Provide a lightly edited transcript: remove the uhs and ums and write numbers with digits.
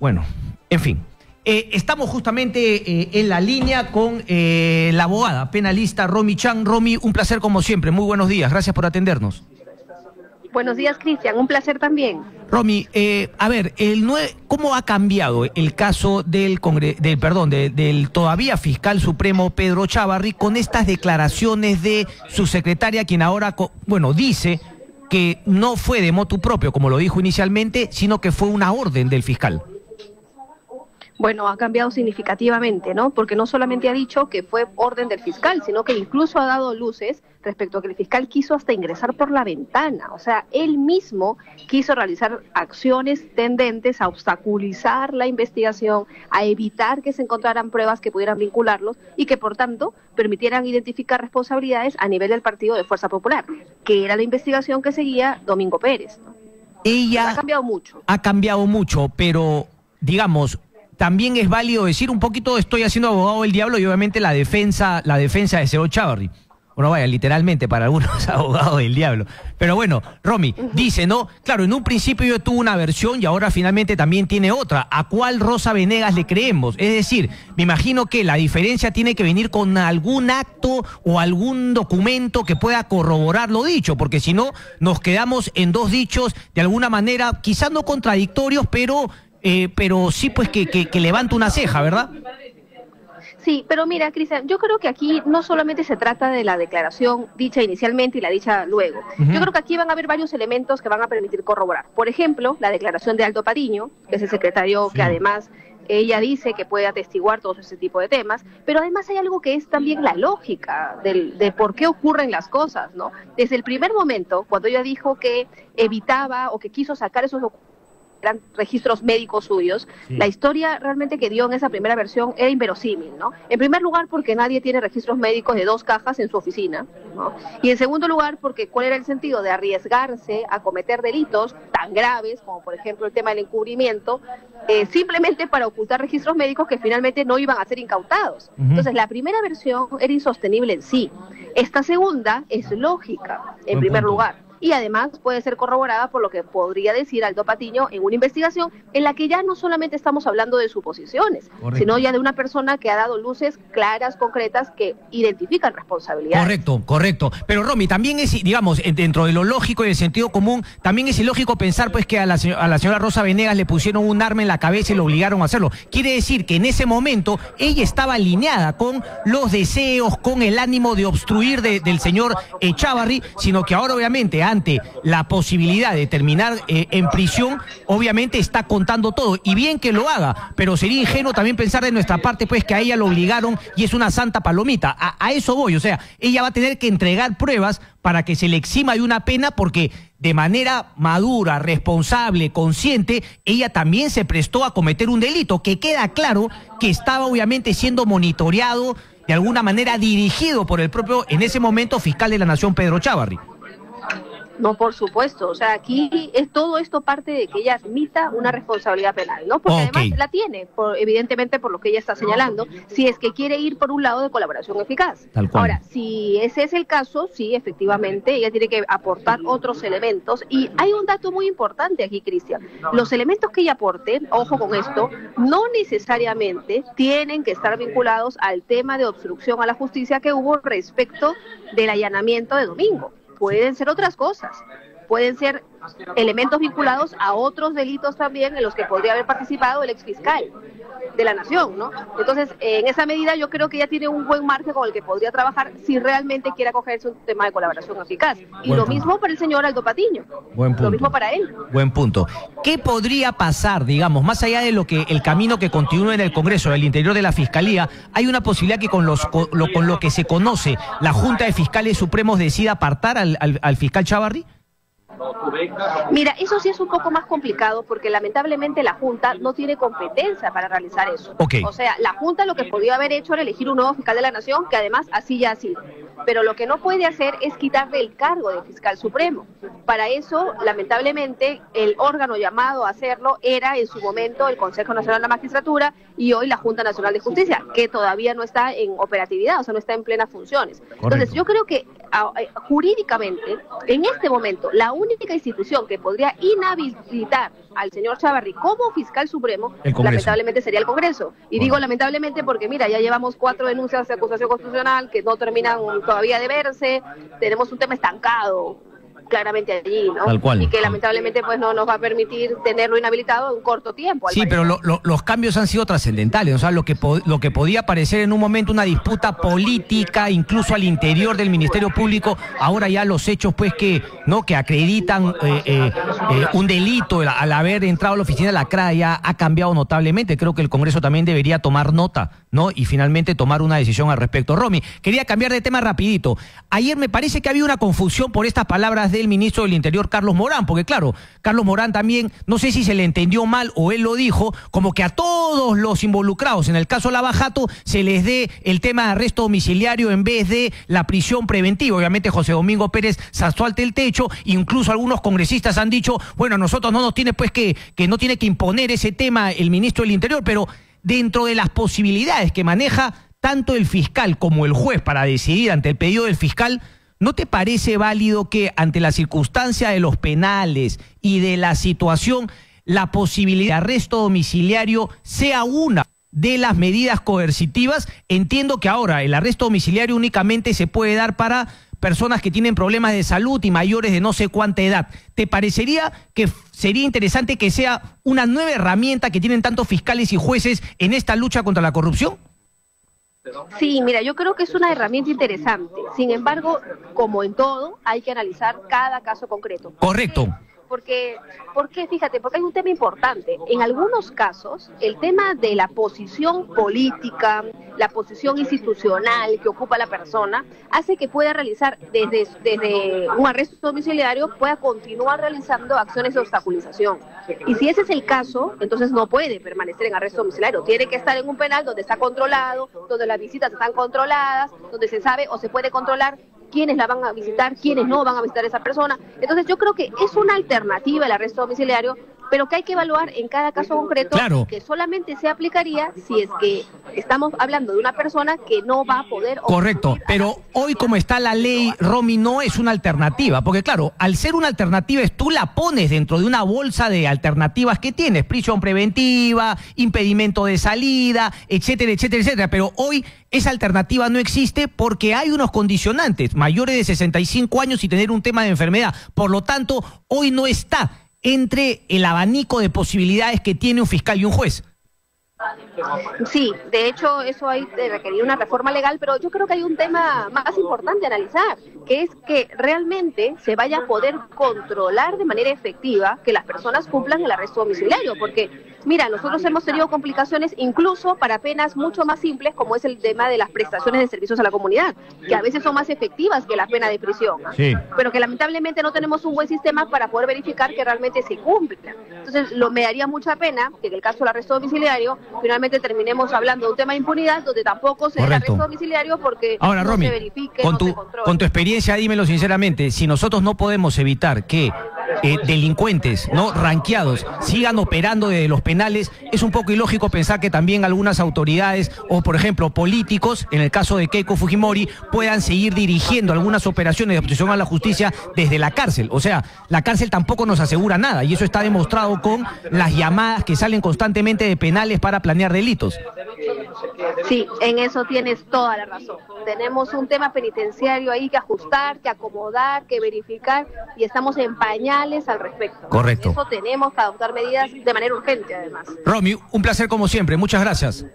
Bueno, en fin. Estamos justamente en la línea con la abogada penalista Romy Chan. Romy, un placer como siempre. Muy buenos días. Gracias por atendernos. Buenos días, Cristian. Un placer también. Romy, a ver, ¿cómo ha cambiado el caso del todavía fiscal supremo Pedro Chávarri con estas declaraciones de su secretaria, quien ahora, dice que no fue de motu propio, como lo dijo inicialmente, sino que fue una orden del fiscal? Bueno, ha cambiado significativamente, ¿no? Porque no solamente ha dicho que fue orden del fiscal, sino que incluso ha dado luces respecto a que el fiscal quiso hasta ingresar por la ventana. O sea, él mismo quiso realizar acciones tendentes a obstaculizar la investigación, a evitar que se encontraran pruebas que pudieran vincularlos y que, por tanto, permitieran identificar responsabilidades a nivel del Partido de Fuerza Popular, que era la investigación que seguía Domingo Pérez, ¿no? Ella ha cambiado mucho. Ha cambiado mucho, pero, digamos, también es válido decir un poquito, estoy haciendo abogado del diablo y obviamente la defensa de señor Chávarri. Bueno, vaya, literalmente para algunos abogados del diablo. Pero bueno, Romy, dice, ¿no? Claro, en un principio yo tuve una versión y ahora finalmente también tiene otra. ¿A cuál Rosa Venegas le creemos? Es decir, me imagino que la diferencia tiene que venir con algún acto o algún documento que pueda corroborar lo dicho, porque si no, nos quedamos en dos dichos de alguna manera, quizás no contradictorios, pero sí pues que levanta una ceja, ¿verdad? Sí, pero mira, Cristian, yo creo que aquí no solamente se trata de la declaración dicha inicialmente y la dicha luego. Yo creo que aquí van a haber varios elementos que van a permitir corroborar. Por ejemplo, la declaración de Aldo Patiño, que es el secretario que además ella dice que puede atestiguar todo ese tipo de temas, pero además hay algo que es también la lógica de por qué ocurren las cosas, ¿no? Desde el primer momento, cuando ella dijo que evitaba o que quiso sacar esos documentos, eran registros médicos suyos, la historia realmente que dio en esa primera versión era inverosímil, ¿no? En primer lugar, porque nadie tiene registros médicos de 2 cajas en su oficina, ¿no? Y en segundo lugar, porque ¿cuál era el sentido de arriesgarse a cometer delitos tan graves, como por ejemplo el tema del encubrimiento, simplemente para ocultar registros médicos que finalmente no iban a ser incautados? Entonces, la primera versión era insostenible en sí. Esta segunda es lógica, en primer lugar. Y además puede ser corroborada por lo que podría decir Aldo Patiño en una investigación en la que ya no solamente estamos hablando de suposiciones, sino ya de una persona que ha dado luces claras, concretas, que identifican responsabilidades. Correcto. Pero Romy, también es, digamos, dentro de lo lógico y del sentido común, también es ilógico pensar pues que a la señora Rosa Venegas le pusieron un arma en la cabeza y lo obligaron a hacerlo. Quiere decir que en ese momento ella estaba alineada con los deseos, con el ánimo de obstruir del señor Chávarri, sino que ahora obviamente ante la posibilidad de terminar en prisión, obviamente está contando todo, y bien que lo haga, pero sería ingenuo también pensar de nuestra parte pues que a ella lo obligaron y es una santa palomita. A eso voy, o sea, ella va a tener que entregar pruebas para que se le exima de una pena, porque de manera madura, responsable, consciente, ella también se prestó a cometer un delito, que queda claro que estaba obviamente siendo monitoreado, de alguna manera dirigido por el propio, en ese momento, fiscal de la Nación, Pedro Chávarri. No, por supuesto, o sea, aquí todo esto parte de que ella admita una responsabilidad penal, ¿no? Porque además la tiene, evidentemente por lo que ella está señalando, si es que quiere ir por un lado de colaboración eficaz. Tal cual. Ahora, si ese es el caso, sí, efectivamente, ella tiene que aportar otros elementos, y hay un dato muy importante aquí, Cristian. Los elementos que ella aporte, ojo con esto, no necesariamente tienen que estar vinculados al tema de obstrucción a la justicia que hubo respecto del allanamiento de domingo. Pueden ser otras cosas, pueden ser elementos vinculados a otros delitos también en los que podría haber participado el exfiscal de la Nación, ¿no? Entonces, en esa medida yo creo que ella tiene un buen margen con el que podría trabajar si realmente quiere acogerse un tema de colaboración eficaz. Y lo mismo para el señor Aldo Patiño. Lo mismo para él. Buen punto. ¿Qué podría pasar, digamos, más allá de el camino que continúe en el Congreso, del interior de la Fiscalía? Hay una posibilidad que con lo que se conoce, la Junta de Fiscales Supremos decida apartar al fiscal Chávarri. Mira, eso sí es un poco más complicado porque lamentablemente la Junta no tiene competencia para realizar eso. O sea, la Junta lo que podía haber hecho era elegir un nuevo fiscal de la Nación, que además así ya ha sido. Pero lo que no puede hacer es quitarle el cargo de fiscal supremo. Para eso, lamentablemente, el órgano llamado a hacerlo era en su momento el Consejo Nacional de la Magistratura y hoy la Junta Nacional de Justicia, que todavía no está en operatividad, o sea, no está en plenas funciones. Entonces, yo creo que jurídicamente, en este momento, la única institución que podría inhabilitar al señor Chávarri como fiscal supremo, lamentablemente sería el Congreso. Y digo lamentablemente porque, mira, ya llevamos 4 denuncias de acusación constitucional que no terminan todavía de verse, tenemos un tema estancado claramente allí, ¿no? Tal cual. Y que lamentablemente pues no nos va a permitir tenerlo inhabilitado en un corto tiempo. Sí, pero los cambios han sido trascendentales, o sea, lo que podía parecer en un momento una disputa política, incluso al interior del Ministerio Público, ahora ya los hechos pues que acreditan un delito al haber entrado a la oficina de la CRA ya ha cambiado notablemente. Creo que el Congreso también debería tomar nota, ¿no? Y finalmente tomar una decisión al respecto. Romy, quería cambiar de tema rapidito. Ayer me parece que había una confusión por estas palabras del ministro del Interior, Carlos Morán, porque claro, Carlos Morán también, no sé si se le entendió mal o él lo dijo, como que a todos los involucrados en el caso Lava Jato se les dé el tema de arresto domiciliario en vez de la prisión preventiva. Obviamente José Domingo Pérez saltó ante el techo, incluso algunos congresistas han dicho, bueno, a nosotros no nos tiene pues que no tiene que imponer ese tema el ministro del Interior, pero dentro de las posibilidades que maneja tanto el fiscal como el juez para decidir ante el pedido del fiscal, ¿no te parece válido que ante la circunstancia de los penales y de la situación, la posibilidad de arresto domiciliario sea una de las medidas coercitivas? Entiendo que ahora el arresto domiciliario únicamente se puede dar para personas que tienen problemas de salud y mayores de no sé cuánta edad. ¿Te parecería que sería interesante que sea una nueva herramienta que tienen tantos fiscales y jueces en esta lucha contra la corrupción? Sí, mira, yo creo que es una herramienta interesante. Sin embargo, como en todo, hay que analizar cada caso concreto. Correcto. Porque fíjate, porque hay un tema importante. En algunos casos, el tema de la posición política, la posición institucional que ocupa la persona, hace que pueda realizar desde un arresto domiciliario, pueda continuar realizando acciones de obstaculización. Y si ese es el caso, entonces no puede permanecer en arresto domiciliario. Tiene que estar en un penal donde está controlado, donde las visitas están controladas, donde se sabe o se puede controlar quiénes la van a visitar, quiénes no van a visitar a esa persona. Entonces yo creo que es una alternativa el arresto domiciliario, pero que hay que evaluar en cada caso concreto, claro, que solamente se aplicaría si es que estamos hablando de una persona que no va a poder... Correcto, pero hoy como está la ley, Romy, no es una alternativa, porque claro, al ser una alternativa, tú la pones dentro de una bolsa de alternativas que tienes, prisión preventiva, impedimento de salida, etcétera, etcétera, etcétera, pero hoy esa alternativa no existe porque hay unos condicionantes, mayores de 65 años y tener un tema de enfermedad, por lo tanto, hoy no está entre el abanico de posibilidades que tiene un fiscal y un juez. Sí, de hecho eso hay de requerir una reforma legal, pero yo creo que hay un tema más importante a analizar, que es que realmente se vaya a poder controlar de manera efectiva que las personas cumplan el arresto domiciliario, porque mira, nosotros hemos tenido complicaciones incluso para penas mucho más simples, como es el tema de las prestaciones de servicios a la comunidad, que a veces son más efectivas que la pena de prisión, sí, pero que lamentablemente no tenemos un buen sistema para poder verificar que realmente se cumplan. Entonces me daría mucha pena que en el caso del arresto domiciliario finalmente terminemos hablando de un tema de impunidad donde tampoco se da arresto domiciliario porque ahora, no Romy, se verifique, con no se controle. Con tu experiencia, dímelo sinceramente, si nosotros no podemos evitar que delincuentes no ranqueados sigan operando desde los penales, es un poco ilógico pensar que también algunas autoridades o, por ejemplo, políticos, en el caso de Keiko Fujimori, puedan seguir dirigiendo algunas operaciones de obstrucción a la justicia desde la cárcel. O sea, la cárcel tampoco nos asegura nada y eso está demostrado con las llamadas que salen constantemente de penales para planear delitos. Sí, en eso tienes toda la razón. Tenemos un tema penitenciario ahí que ajustar, que acomodar, que verificar y estamos en pañales al respecto. Correcto. Por eso tenemos que adoptar medidas de manera urgente además. Romy, un placer como siempre. Muchas gracias.